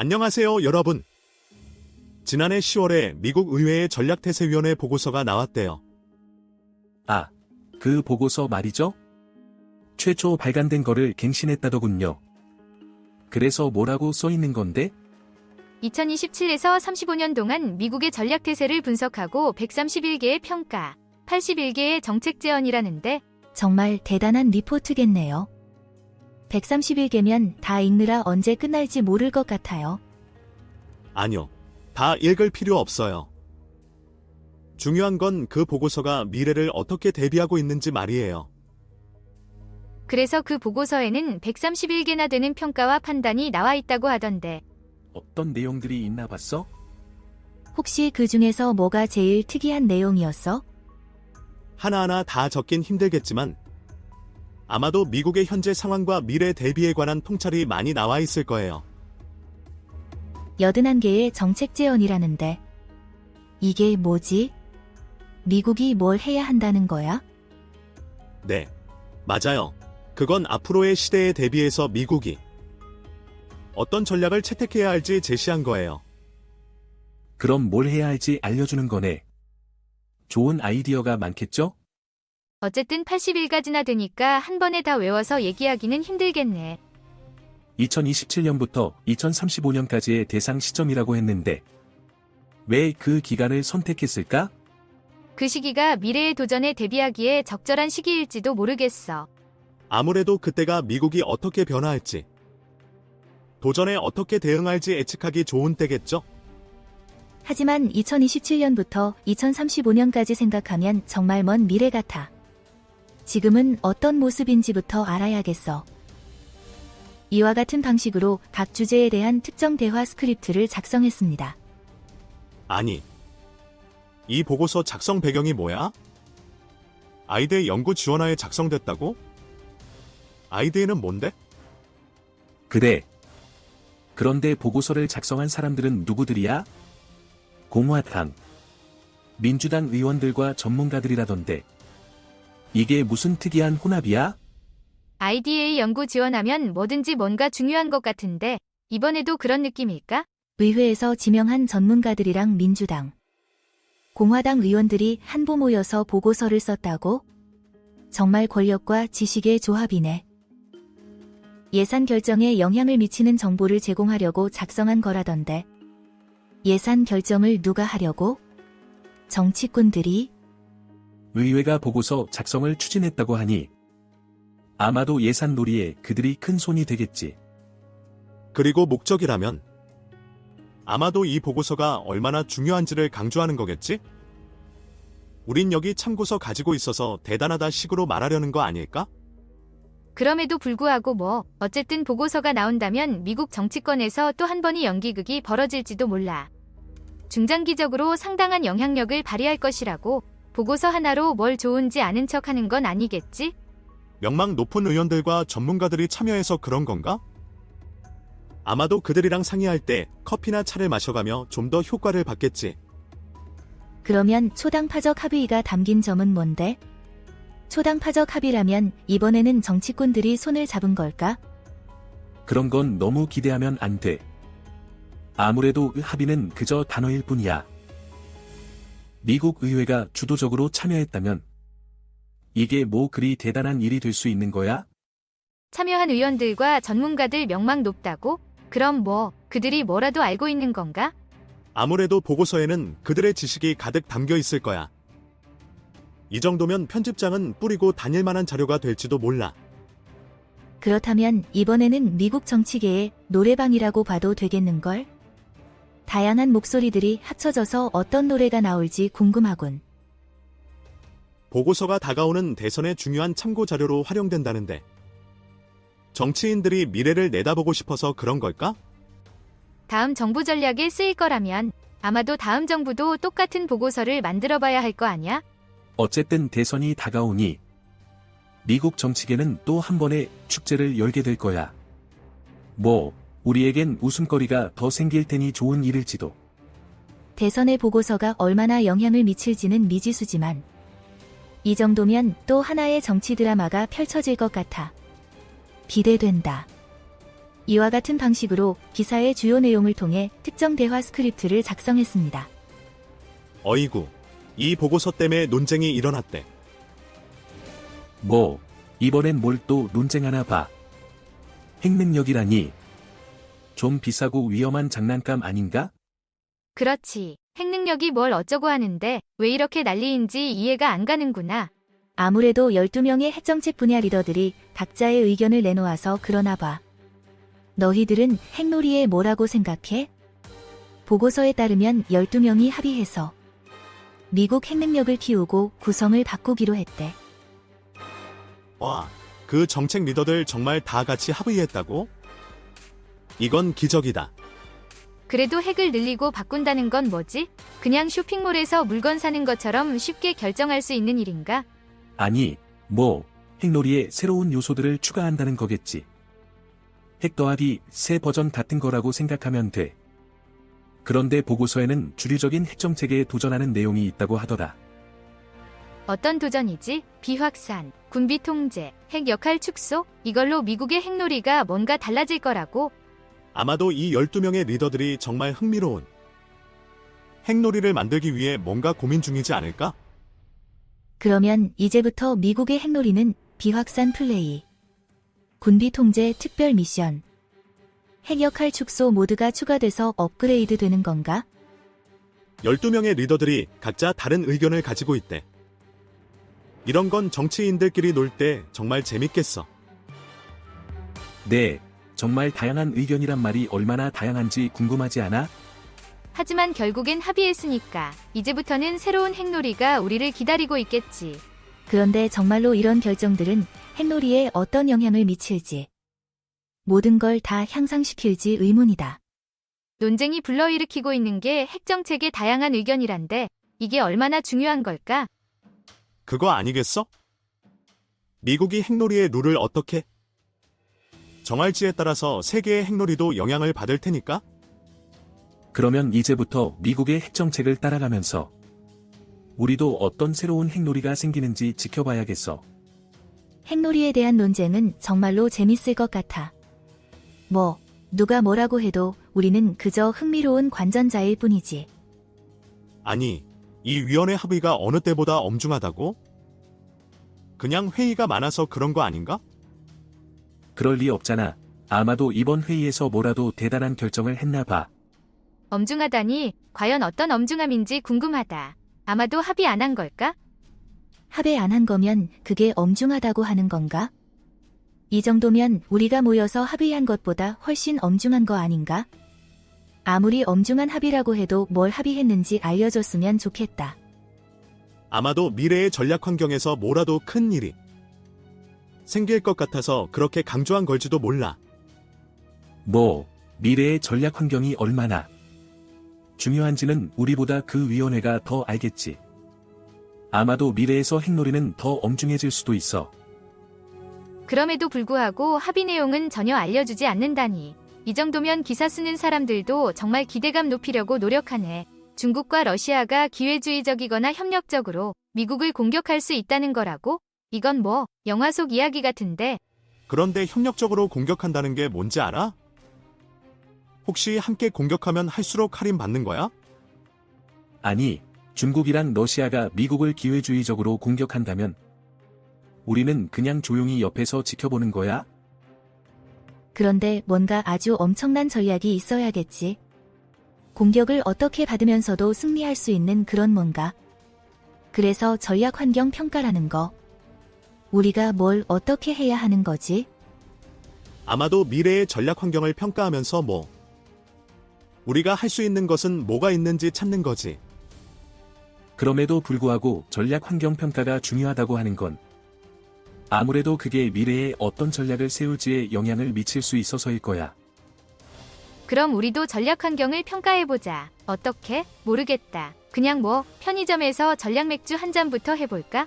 안녕하세요, 여러분. 지난해 10월에 미국 의회의 전략태세위원회 보고서가 나왔대요. 아, 그 보고서 말이죠? 최초 발간된 거를 갱신했다더군요. 그래서 뭐라고 써 있는 건데? 2027에서 35년 동안 미국의 전략태세를 분석하고 131개의 평가, 81개의 정책 제언이라는데 정말 대단한 리포트겠네요. 131개면 다 읽느라 언제 끝날지 모를 것 같아요. 아니요, 다 읽을 필요 없어요. 중요한 건 그 보고서가 미래를 어떻게 대비하고 있는지 말이에요. 그래서 그 보고서에는 131개나 되는 평가와 판단이 나와 있다고 하던데 어떤 내용들이 있나 봤어? 혹시 그 중에서 뭐가 제일 특이한 내용이었어? 하나하나 다 적긴 힘들겠지만 아마도 미국의 현재 상황과 미래 대비에 관한 통찰이 많이 나와 있을 거예요. 81개의 정책 제언이라는데 이게 뭐지? 미국이 뭘 해야 한다는 거야? 네, 맞아요. 그건 앞으로의 시대에 대비해서 미국이 어떤 전략을 채택해야 할지 제시한 거예요. 그럼 뭘 해야 할지 알려주는 거네. 좋은 아이디어가 많겠죠? 어쨌든 81가지나 되니까 한 번에 다 외워서 얘기하기는 힘들겠네. 2027년부터 2035년까지의 대상 시점이라고 했는데 왜 그 기간을 선택했을까? 그 시기가 미래의 도전에 대비하기에 적절한 시기일지도 모르겠어. 아무래도 그때가 미국이 어떻게 변화할지, 도전에 어떻게 대응할지 예측하기 좋은 때겠죠? 하지만 2027년부터 2035년까지 생각하면 정말 먼 미래 같아. 지금은 어떤 모습인지부터 알아야겠어. 이와 같은 방식으로 각 주제에 대한 특정 대화 스크립트를 작성했습니다. 아니, 이 보고서 작성 배경이 뭐야? 아이드의 연구 지원하에 작성됐다고? 아이드에는 뭔데? 그래. 그런데 보고서를 작성한 사람들은 누구들이야? 공화당, 민주당 의원들과 전문가들이라던데. 이게 무슨 특이한 혼합이야? IDA 연구 지원하면 뭐든지 뭔가 중요한 것 같은데 이번에도 그런 느낌일까? 의회에서 지명한 전문가들이랑 민주당, 공화당 의원들이 한보 모여서 보고서를 썼다고? 정말 권력과 지식의 조합이네. 예산 결정에 영향을 미치는 정보를 제공하려고 작성한 거라던데. 예산 결정을 누가 하려고? 정치꾼들이? 의회가 보고서 작성을 추진했다고 하니 아마도 예산 놀이에 그들이 큰 손이 되겠지. 그리고 목적이라면 아마도 이 보고서가 얼마나 중요한지를 강조하는 거겠지? 우린 여기 참고서 가지고 있어서 대단하다 식으로 말하려는 거 아닐까? 그럼에도 불구하고 어쨌든 보고서가 나온다면 미국 정치권에서 또 한 번의 연기극이 벌어질지도 몰라. 중장기적으로 상당한 영향력을 발휘할 것이라고 보고서 하나로 뭘 좋은지 아는 척하는 건 아니겠지? 명망 높은 의원들과 전문가들이 참여해서 그런 건가? 아마도 그들이랑 상의할 때 커피나 차를 마셔가며 좀 더 효과를 받겠지. 그러면 초당파적 합의가 담긴 점은 뭔데? 초당파적 합의라면 이번에는 정치꾼들이 손을 잡은 걸까? 그런 건 너무 기대하면 안 돼. 아무래도 합의는 그저 단어일 뿐이야. 미국 의회가 주도적으로 참여했다면 이게 뭐 그리 대단한 일이 될 수 있는 거야? 참여한 의원들과 전문가들 명망 높다고? 그럼 그들이 뭐라도 알고 있는 건가? 아무래도 보고서에는 그들의 지식이 가득 담겨 있을 거야. 이 정도면 편집장은 뿌리고 다닐 만한 자료가 될지도 몰라. 그렇다면 이번에는 미국 정치계의 노래방이라고 봐도 되겠는걸? 다양한 목소리들이 합쳐져서 어떤 노래가 나올지 궁금하군. 보고서가 다가오는 대선의 중요한 참고 자료로 활용된다는데 정치인들이 미래를 내다보고 싶어서 그런 걸까? 다음 정부 전략에 쓰일 거라면 아마도 다음 정부도 똑같은 보고서를 만들어봐야 할 거 아니야? 어쨌든 대선이 다가오니 미국 정치계는 또 한 번의 축제를 열게 될 거야. 우리에겐 웃음거리가 더 생길 테니 좋은 일일지도. 대선의 보고서가 얼마나 영향을 미칠지는 미지수지만 이 정도면 또 하나의 정치 드라마가 펼쳐질 것 같아. 기대된다. 이와 같은 방식으로 기사의 주요 내용을 통해 특정 대화 스크립트를 작성했습니다. 어이구, 이 보고서 때문에 논쟁이 일어났대. 뭐, 이번엔 뭘 또 논쟁하나 봐. 핵능력이라니. 좀 비싸고 위험한 장난감 아닌가? 그렇지. 핵능력이 뭘 어쩌고 하는데 왜 이렇게 난리인지 이해가 안 가는구나. 아무래도 12명의 핵정책 분야 리더들이 각자의 의견을 내놓아서 그러나 봐. 너희들은 핵놀이에 뭐라고 생각해? 보고서에 따르면 12명이 합의해서 미국 핵능력을 키우고 구성을 바꾸기로 했대. 와, 그 정책 리더들 정말 다 같이 합의했다고? 이건 기적이다. 그래도 핵을 늘리고 바꾼다는 건 뭐지? 그냥 쇼핑몰에서 물건 사는 것처럼 쉽게 결정할 수 있는 일인가? 아니, 뭐, 핵놀이에 새로운 요소들을 추가한다는 거겠지. 핵 더하기 새 버전 같은 거라고 생각하면 돼. 그런데 보고서에는 주류적인 핵정책에 도전하는 내용이 있다고 하더라. 어떤 도전이지? 비확산, 군비 통제, 핵 역할 축소? 이걸로 미국의 핵놀이가 뭔가 달라질 거라고? 아마도 이 12명의 리더들이 정말 흥미로운 핵놀이를 만들기 위해 뭔가 고민 중이지 않을까? 그러면 이제부터 미국의 핵놀이는 비확산 플레이, 군비 통제 특별 미션, 핵 역할 축소 모드가 추가돼서 업그레이드 되는 건가? 12명의 리더들이 각자 다른 의견을 가지고 있대. 이런 건 정치인들끼리 놀 때 정말 재밌겠어. 네, 정말 다양한 의견이란 말이 얼마나 다양한지 궁금하지 않아? 하지만 결국엔 합의했으니까 이제부터는 새로운 핵놀이가 우리를 기다리고 있겠지. 그런데 정말로 이런 결정들은 핵놀이에 어떤 영향을 미칠지, 모든 걸 다 향상시킬지 의문이다. 논쟁이 불러일으키고 있는 게 핵정책의 다양한 의견이란데 이게 얼마나 중요한 걸까? 그거 아니겠어? 미국이 핵놀이의 룰을 어떻게 정할지에 따라서 세계의 핵놀이도 영향을 받을 테니까? 그러면 이제부터 미국의 핵정책을 따라가면서 우리도 어떤 새로운 핵놀이가 생기는지 지켜봐야겠어. 핵놀이에 대한 논쟁은 정말로 재밌을 것 같아. 뭐, 누가 뭐라고 해도 우리는 그저 흥미로운 관전자일 뿐이지. 아니, 이 위원회 합의가 어느 때보다 엄중하다고? 그냥 회의가 많아서 그런 거 아닌가? 그럴 리 없잖아. 아마도 이번 회의에서 뭐라도 대단한 결정을 했나 봐. 엄중하다니 과연 어떤 엄중함인지 궁금하다. 아마도 합의 안 한 걸까? 합의 안 한 거면 그게 엄중하다고 하는 건가? 이 정도면 우리가 모여서 합의한 것보다 훨씬 엄중한 거 아닌가? 아무리 엄중한 합의라고 해도 뭘 합의했는지 알려줬으면 좋겠다. 아마도 미래의 전략 환경에서 뭐라도 큰 일이 생길 것 같아서 그렇게 강조한 걸지도 몰라. 뭐, 미래의 전략 환경이 얼마나 중요한지는 우리보다 그 위원회가 더 알겠지. 아마도 미래에서 핵놀이는 더 엄중해질 수도 있어. 그럼에도 불구하고 합의 내용은 전혀 알려주지 않는다니. 이 정도면 기사 쓰는 사람들도 정말 기대감 높이려고 노력하네. 중국과 러시아가 기회주의적이거나 협력적으로 미국을 공격할 수 있다는 거라고? 이건 뭐 영화 속 이야기 같은데. 그런데 협력적으로 공격한다는 게 뭔지 알아? 혹시 함께 공격하면 할수록 할인 받는 거야? 아니, 중국이랑 러시아가 미국을 기회주의적으로 공격한다면 우리는 그냥 조용히 옆에서 지켜보는 거야? 그런데 뭔가 아주 엄청난 전략이 있어야겠지. 공격을 어떻게 받으면서도 승리할 수 있는 그런 뭔가. 그래서 전략 환경 평가라는 거. 우리가 뭘 어떻게 해야 하는 거지? 아마도 미래의 전략 환경을 평가하면서 우리가 할 수 있는 것은 뭐가 있는지 찾는 거지. 그럼에도 불구하고 전략 환경 평가가 중요하다고 하는 건 아무래도 그게 미래에 어떤 전략을 세울지에 영향을 미칠 수 있어서일 거야. 그럼 우리도 전략 환경을 평가해보자. 어떻게? 모르겠다. 그냥 편의점에서 전략 맥주 한 잔부터 해볼까?